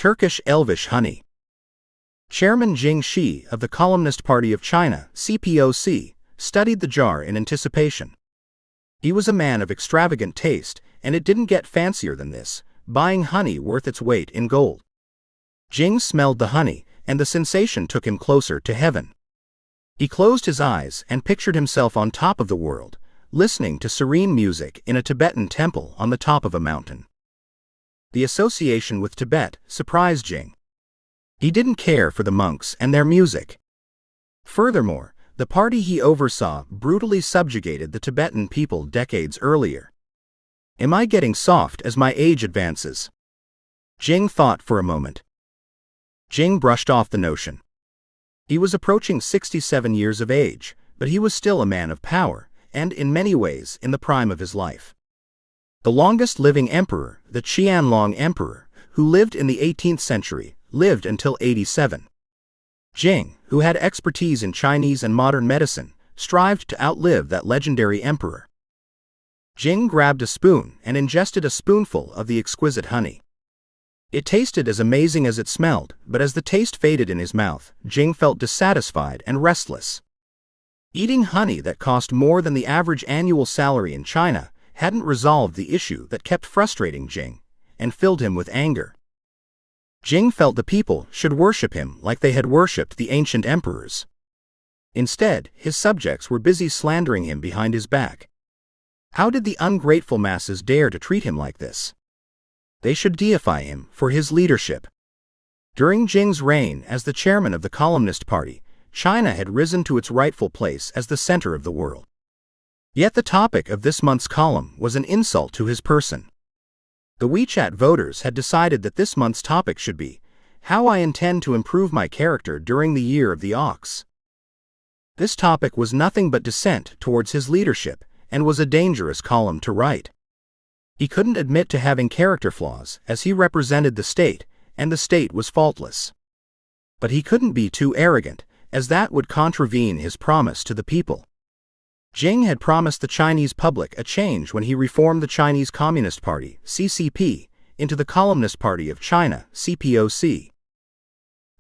Turkish Elvish honey. Chairman Jing Shi of the Communist Party of China, CPOC, studied the jar in anticipation. He was a man of extravagant taste, and it didn't get fancier than this, buying honey worth its weight in gold. Jing smelled the honey, and the sensation took him closer to heaven. He closed his eyes and pictured himself on top of the world, listening to serene music in a Tibetan temple on the top of a mountain. The association with Tibet surprised Jing. He didn't care for the monks and their music. Furthermore, the party he oversaw brutally subjugated the Tibetan people decades earlier. Am I getting soft as my age advances? Jing thought for a moment. Jing brushed off the notion. He was approaching 67 years of age, but he was still a man of power, and in many ways in the prime of his life. The longest living emperor, the Qianlong Emperor, who lived in the 18th century, lived until 87. Jing, who had expertise in Chinese and modern medicine, strived to outlive that legendary emperor. Jing grabbed a spoon and ingested a spoonful of the exquisite honey. It tasted as amazing as it smelled, but as the taste faded in his mouth, Jing felt dissatisfied and restless. Eating honey that cost more than the average annual salary in China hadn't resolved the issue that kept frustrating Jing, and filled him with anger. Jing felt the people should worship him like they had worshipped the ancient emperors. Instead, his subjects were busy slandering him behind his back. How did the ungrateful masses dare to treat him like this? They should deify him for his leadership. During Jing's reign as the chairman of the Communist Party, China had risen to its rightful place as the center of the world. Yet the topic of this month's column was an insult to his person. The WeChat voters had decided that this month's topic should be, "How I intend to improve my character during the year of the ox." This topic was nothing but dissent towards his leadership, and was a dangerous column to write. He couldn't admit to having character flaws, as he represented the state, and the state was faultless. But he couldn't be too arrogant, as that would contravene his promise to the people. Jing had promised the Chinese public a change when he reformed the Chinese Communist Party, CCP, into the Communist Party of China, CPOC.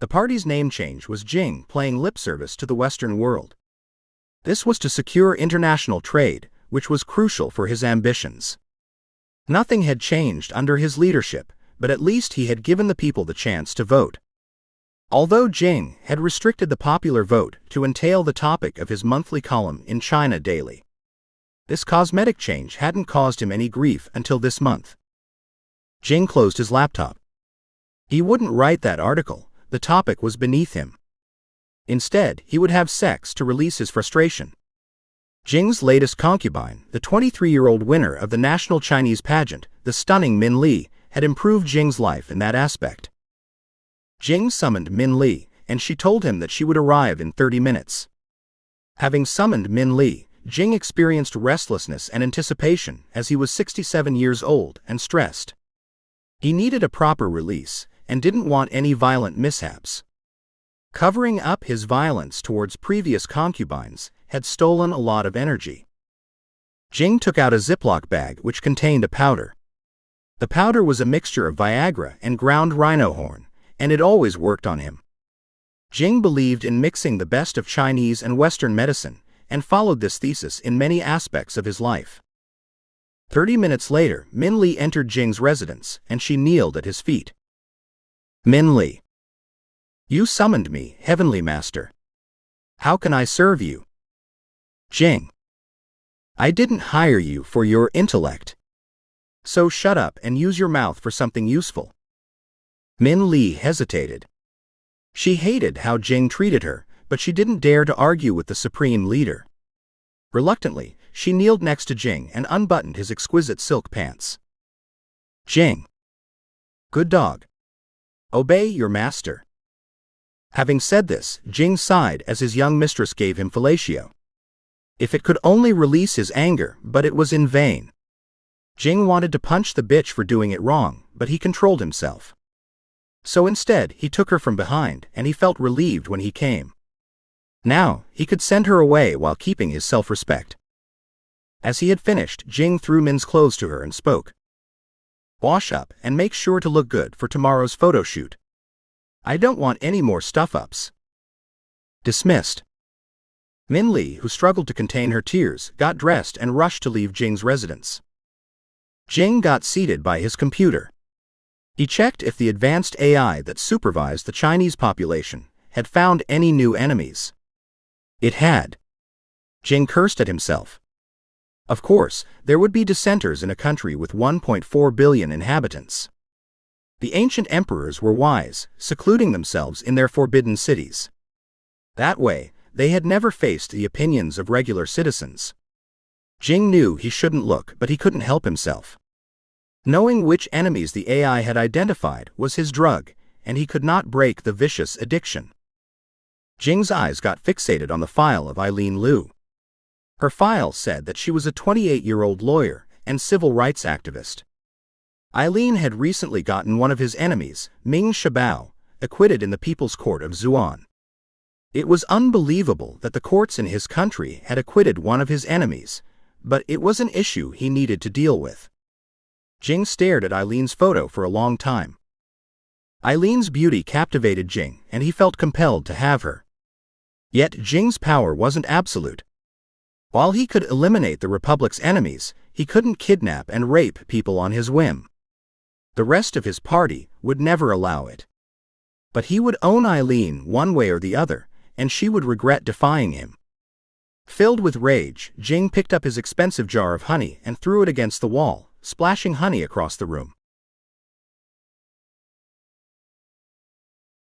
The party's name change was Jing paying lip service to the Western world. This was to secure international trade, which was crucial for his ambitions. Nothing had changed under his leadership, but at least he had given the people the chance to vote. Although Jing had restricted the popular vote to entail the topic of his monthly column in China Daily, this cosmetic change hadn't caused him any grief until this month. Jing closed his laptop. He wouldn't write that article, the topic was beneath him. Instead, he would have sex to release his frustration. Jing's latest concubine, the 23-year-old winner of the national Chinese pageant, the stunning Min Li, had improved Jing's life in that aspect. Jing summoned Min Li, and she told him that she would arrive in 30 minutes. Having summoned Min Li, Jing experienced restlessness and anticipation as he was 67 years old and stressed. He needed a proper release, and didn't want any violent mishaps. Covering up his violence towards previous concubines had stolen a lot of energy. Jing took out a Ziploc bag which contained a powder. The powder was a mixture of Viagra and ground rhino horn, and it always worked on him. Jing believed in mixing the best of Chinese and Western medicine, and followed this thesis in many aspects of his life. 30 minutes later, Min Li entered Jing's residence, and she kneeled at his feet. "Min Li, you summoned me, Heavenly Master. How can I serve you?" "Jing, I didn't hire you for your intellect. So shut up and use your mouth for something useful." Min Li hesitated. She hated how Jing treated her, but she didn't dare to argue with the supreme leader. Reluctantly, she kneeled next to Jing and unbuttoned his exquisite silk pants. "Jing, good dog. Obey your master." Having said this, Jing sighed as his young mistress gave him fellatio. If it could only release his anger, but it was in vain. Jing wanted to punch the bitch for doing it wrong, but he controlled himself. So instead, he took her from behind, and he felt relieved when he came. Now, he could send her away while keeping his self-respect. As he had finished, Jing threw Min's clothes to her and spoke. Wash up and make sure to look good for tomorrow's photo shoot. I don't want any more stuff-ups. Dismissed. Min Li, who struggled to contain her tears, got dressed and rushed to leave Jing's residence. Jing got seated by his computer. He checked if the advanced AI that supervised the Chinese population had found any new enemies. It had. Jing cursed at himself. Of course, there would be dissenters in a country with 1.4 billion inhabitants. The ancient emperors were wise, secluding themselves in their forbidden cities. That way, they had never faced the opinions of regular citizens. Jing knew he shouldn't look, but he couldn't help himself. Knowing which enemies the AI had identified was his drug, and he could not break the vicious addiction. Jing's eyes got fixated on the file of Eileen Liu. Her file said that she was a 28-year-old lawyer and civil rights activist. Eileen had recently gotten one of his enemies, Ming Shabao, acquitted in the People's Court of Zhuan. It was unbelievable that the courts in his country had acquitted one of his enemies, but it was an issue he needed to deal with. Jing stared at Eileen's photo for a long time. Eileen's beauty captivated Jing, and he felt compelled to have her. Yet Jing's power wasn't absolute. While he could eliminate the Republic's enemies, he couldn't kidnap and rape people on his whim. The rest of his party would never allow it. But he would own Eileen one way or the other, and she would regret defying him. Filled with rage, Jing picked up his expensive jar of honey and threw it against the wall, splashing honey across the room.